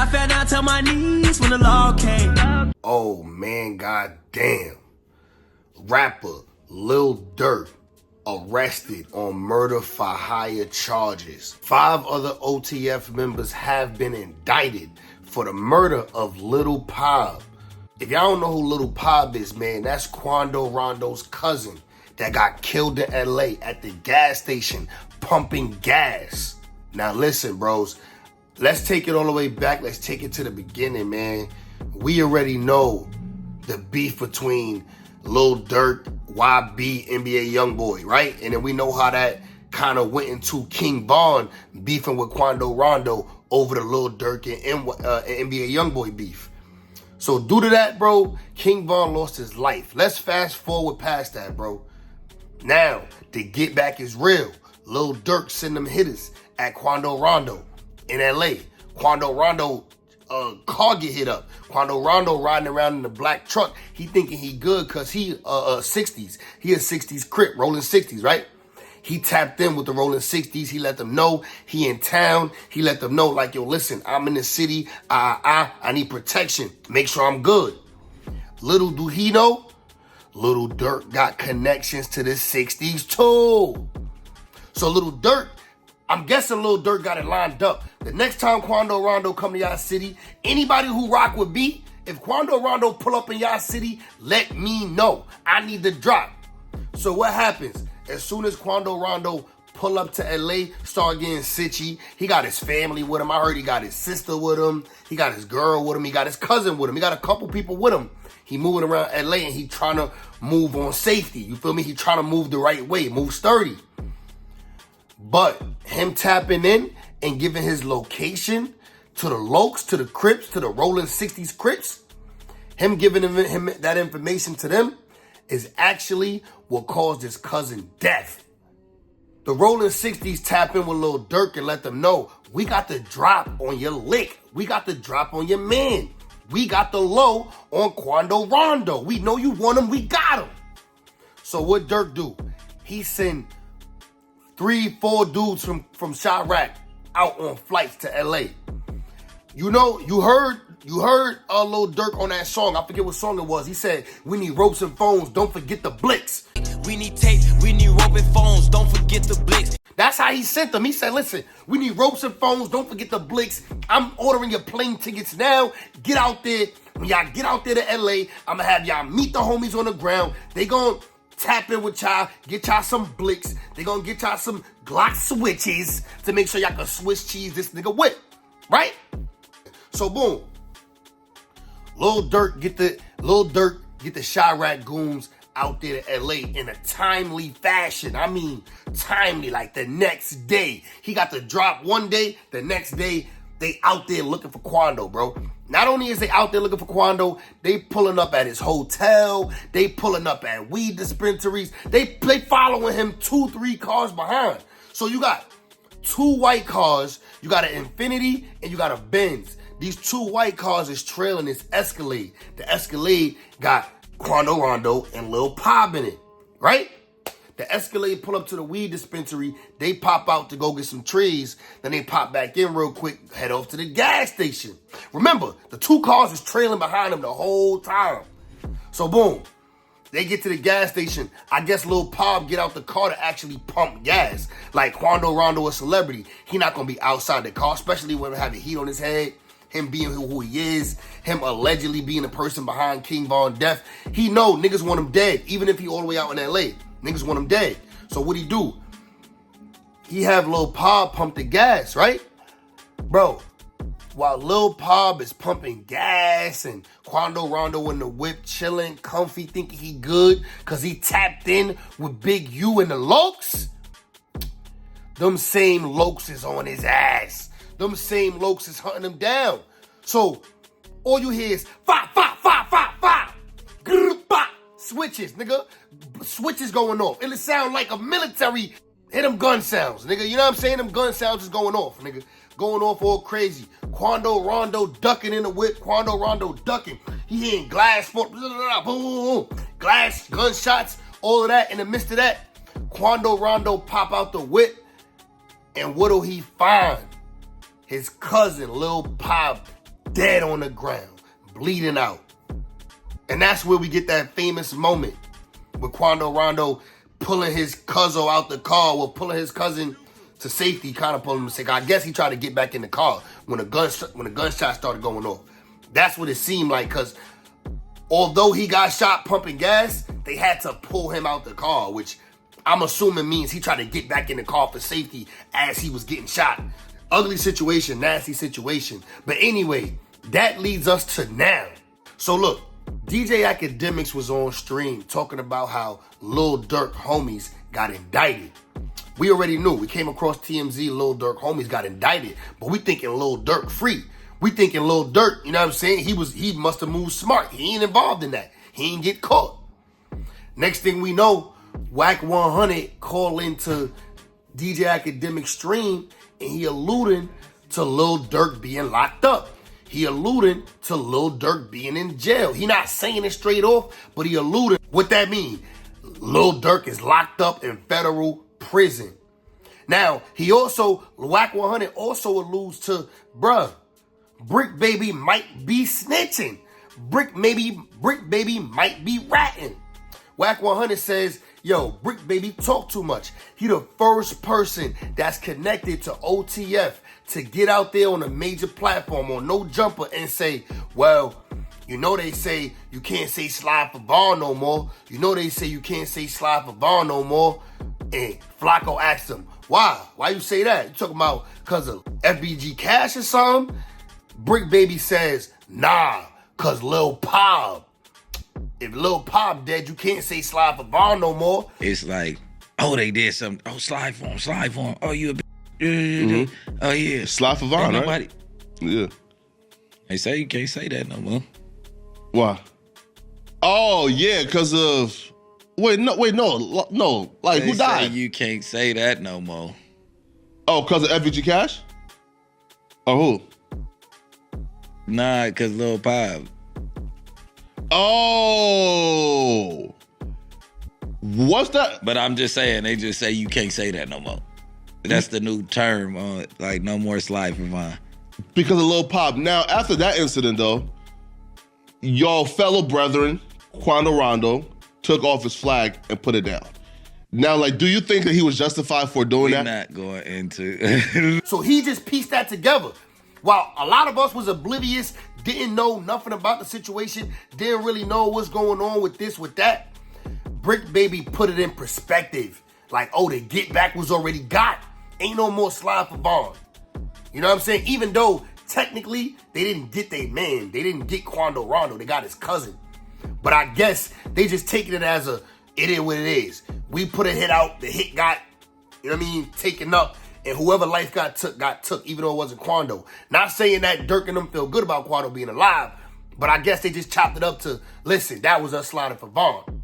I fell down to my knees when the law came. Oh man, goddamn. Rapper Lil Durk arrested on murder for hire charges. 5 other OTF members have been indicted for the murder of Lil Pop. If y'all don't know who Lil Pop is, man, that's Quando Rondo's cousin that got killed in LA at the gas station pumping gas. Now listen, bros, let's take it all the way back. Let's take it to the beginning, man. We already know the beef between Lil Durk, YB, NBA Youngboy, right? And then we know how that kind of went into King Von beefing with Quando Rondo over the Lil Durk and NBA Youngboy beef. So due to that, bro, King Von lost his life. Let's fast forward past that, bro. Now, the get back is real. Lil Durk send them hitters at Quando Rondo in LA. Quando Rondo car get hit up. Quando Rondo riding around in the black truck. He thinking he good because he 60s. He a 60s crip, rolling 60s, right? He tapped in with the rolling 60s. He let them know he in town. He let them know like, yo, listen, I'm in the city. I need protection. Make sure I'm good. Little do he know, Lil Durk got connections to the 60s too. So Lil Durk, I'm guessing Lil Durk got it lined up. The next time Quando Rondo come to y'all city, anybody who rock with me, if Quando Rondo pull up in y'all city, let me know. I need the drop. So what happens? As soon as Quando Rondo pull up to LA, start getting sitchy, he got his family with him. I heard he got his sister with him. He got his girl with him. He got his cousin with him. He got a couple people with him. He moving around LA and he trying to move on safety. You feel me? He trying to move the right way, move sturdy. But him tapping in and giving his location to the Lokes, to the Crips, to the Rolling 60s Crips, him giving him that information to them is actually what caused his cousin death. The Rolling 60s tap in with Lil Durk and let them know, we got the drop on your lick. We got the drop on your man. We got the low on Quando Rondo. We know you want him, we got him. So what Durk do? He send 3-4 dudes from Chirac out on flights to LA. You know, you heard Lil Durk on that song. I forget what song it was. He said, we need ropes and phones, don't forget the blicks. We need tape, we need rope and phones, don't forget the blitz. That's how he sent them. He said, listen, we need ropes and phones, don't forget the blicks. I'm ordering your plane tickets now. Get out there. When y'all get out there to LA, I'm gonna have y'all meet the homies on the ground. They gonna tap in with y'all, get y'all some blicks. They gonna get y'all some Glock switches to make sure y'all can Swiss cheese this nigga with, right? So boom, Lil Durk get the Chirac goons out there to LA in a timely fashion. I mean, timely, like the next day. He got the drop one day, the next day, they out there looking for Quando, bro. Not only is they out there looking for Quando, they pulling up at his hotel, they pulling up at weed dispensaries, they following him 2-3 cars behind. So you got 2 white cars, you got an Infiniti, and you got a Benz. These 2 white cars is trailing this Escalade. The Escalade got Quando Rondo and Lil Pop in it, right? The Escalade pull up to the weed dispensary. They pop out to go get some trees. Then they pop back in real quick, head off to the gas station. Remember, the 2 cars is trailing behind them the whole time. So boom, they get to the gas station. I guess Lil Pop get out the car to actually pump gas. Like Quando Rondo a celebrity. He not gonna be outside the car, especially when having heat on his head. Him being who he is, him allegedly being the person behind King Von death. He know niggas want him dead, even if he all the way out in LA. Niggas want him dead. So what he do? He have Lil Pop pump the gas, right? Bro, while Lil Pop is pumping gas and Quando Rondo in the whip chilling, comfy, thinking he good because he tapped in with Big U and the Lokes, them same Lokes is on his ass. Them same Lokes is hunting him down. So all you hear is fa, fa, fa, fa, fa. Grr, ba. Switches, nigga. Switches going off. It'll sound like a military. Hit them gun sounds, nigga. You know what I'm saying? Them gun sounds is going off, nigga. Going off all crazy. Quando Rondo ducking in the whip. Quando Rondo ducking. He hitting glass, boom, boom, boom. Glass, gunshots, all of that. In the midst of that, Quando Rondo pop out the whip. And what'll he find? His cousin, Lil Pop, dead on the ground, bleeding out. And that's where we get that famous moment with Quando Rondo pulling his cousin out the car, or pulling his cousin to safety, kind of pulling him to safety. I guess he tried to get back in the car when the gunshot started going off. That's what it seemed like, because although he got shot pumping gas, they had to pull him out the car, which I'm assuming means he tried to get back in the car for safety as he was getting shot. Ugly situation, nasty situation. But anyway, that leads us to now. So look, DJ Academics was on stream talking about how Lil Durk homies got indicted. We already knew. We came across TMZ, Lil Durk homies got indicted, but we thinking Lil Durk free. We thinking Lil Durk, you know what I'm saying? He must have moved smart. He ain't involved in that. He ain't get caught. Next thing we know, Whack 100 call into DJ Academic stream, and he alluding to Lil Durk being locked up. He alluding to Lil Durk being in jail. He not saying it straight off, but he alluding. What that mean? Lil Durk is locked up in federal prison. Now, he also, Whack 100 also alludes to, bruh, Brick Baby might be snitching. Brick Baby might be ratting. Whack 100 says, yo, Brick Baby talk too much. He the first person that's connected to OTF to get out there on a major platform on No Jumper and say, well, you know they say you can't say Slide for Vaughn no more. You know they say you can't say Slide for Vaughn no more. And Flacco asked him, why? Why you say that? You talking about because of FBG Cash or something? Brick Baby says, nah, because Lil Pop. If Lil Pop dead, you can't say Slide for Vaughn no more. It's like, oh, they did something. Oh, slide for him. Oh, you a bitch. Oh, yeah. Slide for Vaughn, right? Yeah. They say you can't say that no more. Why? Oh, yeah, because of... Wait, no. Like, who died? Say you can't say that no more. Oh, because of FBG Cash? Or who? Nah, because Lil Pop. Oh. What's that? But I'm just saying, they just say you can't say that no more. That's the new term on, like, no more Slide for Vaughn. Because of Lil Pop. Now, after that incident, though, your fellow brethren, Quando Rondo, took off his flag and put it down. Now, like, do you think that he was justified for doing that? We're not going into... So he just pieced that together. While a lot of us was oblivious, didn't know nothing about the situation, didn't really know what's going on with this, with that, Brick Baby put it in perspective. Like, oh, the get back was already got. Ain't no more Slide for Vaughn. You know what I'm saying? Even though technically they didn't get their man. They didn't get Quando Rondo. They got his cousin. But I guess they just taking it as a, it is what it is. We put a hit out, the hit got, you know what I mean, taken up. And whoever life got took, even though it wasn't Quando. Not saying that Durk and them feel good about Quando being alive, but I guess they just chopped it up to, listen, that was us sliding for Vaughn.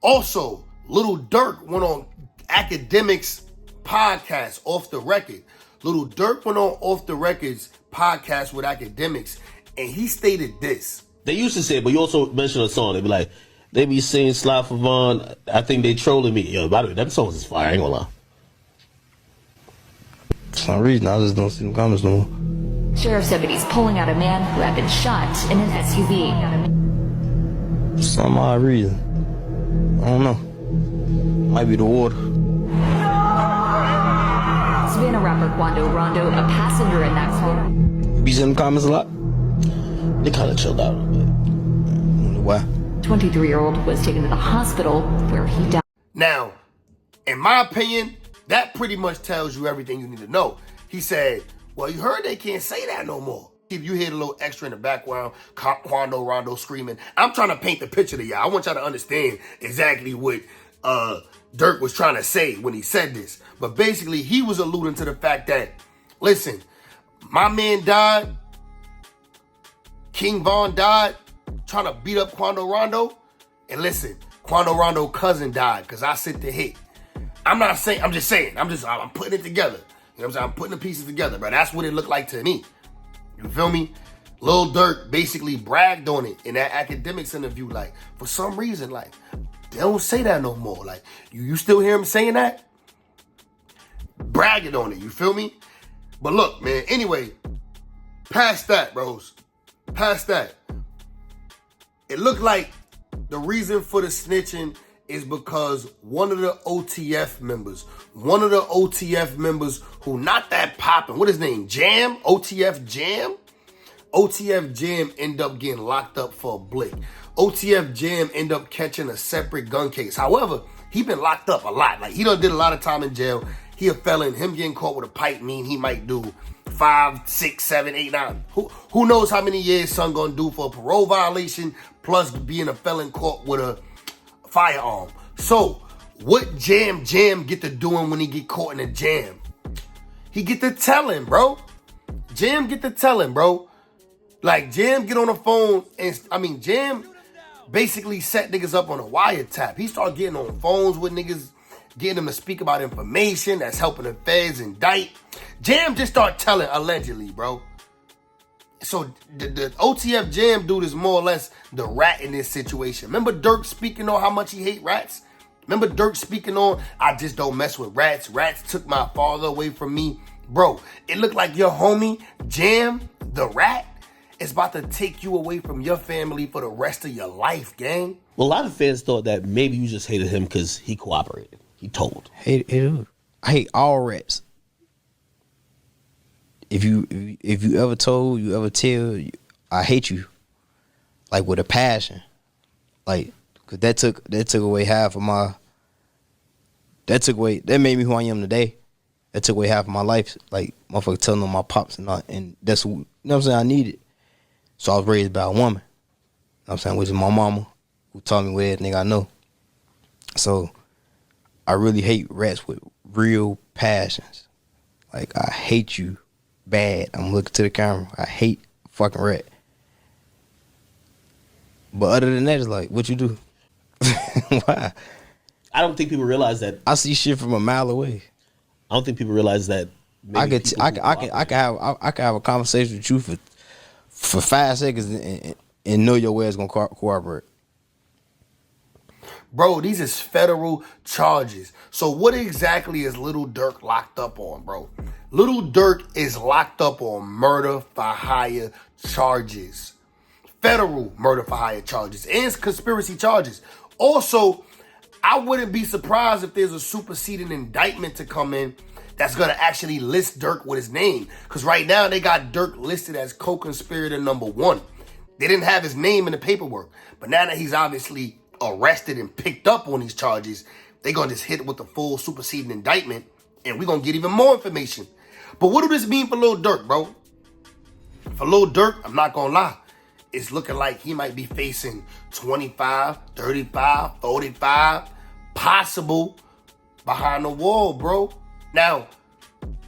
Also, Lil Durk went on Academics podcast, Off the Record. Lil Durk went on Off the Record's podcast with Academics, and he stated this. They used to say it, but you also mentioned a song. They be like, they be saying Slide for Vaughn. I think they trolling me. Yo, by the way, them songs is fire. I ain't gonna lie. For some reason, I just don't see them comments no more. Sheriff's deputies pulling out a man who had been shot in an SUV. For some odd reason. I don't know. Might be the water. Savannah rapper Quando Rondo, a passenger in that car. Be in the comments a lot? They kind of chilled out a little bit. Why? 23-year-old was taken to the hospital where he died. Now, in my opinion, that pretty much tells you everything you need to know. He said, well, you heard they can't say that no more. If you hear a little extra in the background, Quando Rondo screaming, I'm trying to paint the picture to y'all. I want y'all to understand exactly what Durk was trying to say when he said this. But basically, he was alluding to the fact that, listen, my man died, King Von died, trying to beat up Quando Rondo. And listen, Quando Rondo's cousin died because I sent the hit. I'm not saying, I'm just saying, I'm putting it together. You know what I'm saying? I'm putting the pieces together, bro. That's what it looked like to me. You feel me? Lil Durk basically bragged on it in that Academics interview. Like, for some reason, like, they don't say that no more. Like, you still hear him saying that? Bragging on it, you feel me? But look, man, anyway, past that, bros. Past that, it looked like the reason for the snitching is because one of the OTF members who not that popping, what his name, Jam? OTF Jam? OTF Jam end up getting locked up for a blick. OTF Jam end up catching a separate gun case. However, he been locked up a lot. Like, he done did a lot of time in jail. He a felon. Him getting caught with a pipe mean he might do 5, 6, 7, 8, 9. Who knows how many years son gonna do for a parole violation plus being a felon caught with a firearm. So, what Jam get to doing when he get caught in a jam? He get to telling, bro. Jam get to telling, bro. Like, Jam get on the phone and, Jam basically set niggas up on a wiretap. He started getting on phones with niggas, getting them to speak about information that's helping the feds indict. Jam just start telling, allegedly, bro. So the OTF Jam dude is more or less the rat in this situation. Remember Durk speaking on how much he hate rats? Remember Durk speaking on, I just don't mess with rats. Rats took my father away from me. Bro, it looked like your homie, Jam, the rat, is about to take you away from your family for the rest of your life, gang. Well, a lot of fans thought that maybe you just hated him because he cooperated. He told. I hate all rats. If you ever told, you ever tell, I hate you, like with a passion, like, cause that took away half of my. That made me who I am today. That took away half of my life. Like, motherfucker telling on my pops and that's who, you know what I'm saying, I needed. So I was raised by a woman, you know what I'm saying, which is my mama, who taught me what everything I know. So I really hate rats with real passions. Like, I hate you bad. I'm looking to the camera. I hate fucking rat. But other than that, it's like, what you do? Why? I don't think people realize that. I see shit from a mile away. I don't think people realize that. I can have a conversation with you for 5 seconds and know your way is gonna cooperate. Bro, these is federal charges. So what exactly is Lil Durk locked up on, bro? Lil Durk is locked up on murder for hire charges. Federal murder for hire charges and conspiracy charges. Also, I wouldn't be surprised if there's a superseding indictment to come in that's gonna actually list Durk with his name. Because right now they got Durk listed as co-conspirator number 1. They didn't have his name in the paperwork. But now that he's obviously arrested and picked up on these charges, they gonna just hit it with the full superseding indictment and we're gonna get even more information. But what do this mean for Lil Durk, bro? For Lil Durk, I'm not gonna lie, it's looking like he might be facing 25, 35, 45, possible behind the wall, bro. Now,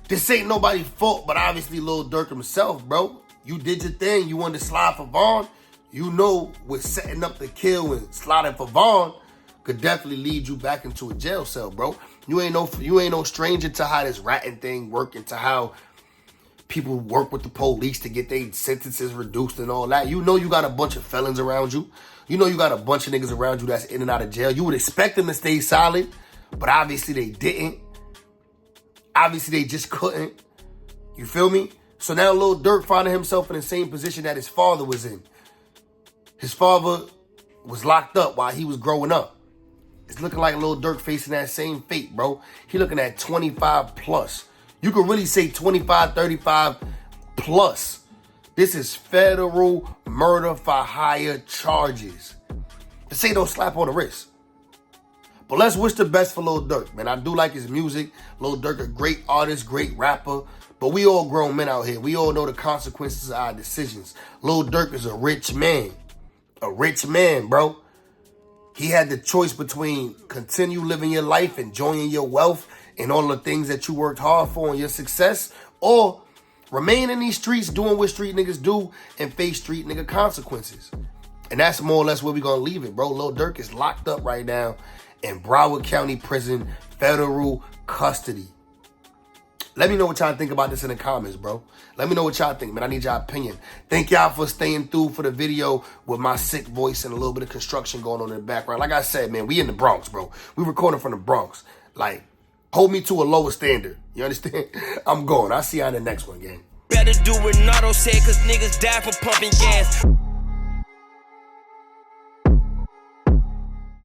this ain't nobody's fault, but obviously Lil Durk himself, bro. You did your thing. You wanted to slide for Vaughn. You know, with setting up the kill and sliding for Vaughn could definitely lead you back into a jail cell, bro. You ain't no stranger to how this ratting thing work and to how people work with the police to get their sentences reduced and all that. You know you got a bunch of felons around you. You know you got a bunch of niggas around you that's in and out of jail. You would expect them to stay solid, but obviously they didn't. Obviously they just couldn't. You feel me? So now Lil Durk finding himself in the same position that his father was in. His father was locked up while he was growing up. It's looking like Lil Durk facing that same fate, bro. He looking at 25 plus. You could really say 25, 35 plus. This is federal murder for hire charges. This ain't no slap on the wrist. But let's wish the best for Lil Durk, man. I do like his music. Lil Durk, a great artist, great rapper. But we all grown men out here. We all know the consequences of our decisions. Lil Durk is a rich man. A rich man, bro. He had the choice between continue living your life, enjoying your wealth, and all the things that you worked hard for and your success, or remain in these streets doing what street niggas do and face street nigga consequences. And that's more or less where we gonna leave it, bro. Lil Durk is locked up right now in Broward County Prison, federal custody. Let me know what y'all think about this in the comments, bro. Let me know what y'all think, man. I need y'all opinion. Thank y'all for staying through for the video with my sick voice and a little bit of construction going on in the background. Like I said, man, we in the Bronx, bro. We recording from the Bronx. Like, hold me to a lower standard. You understand? I'm going. I'll see y'all in the next one, gang. Better do what Nardo said, cause niggas die for pumping gas.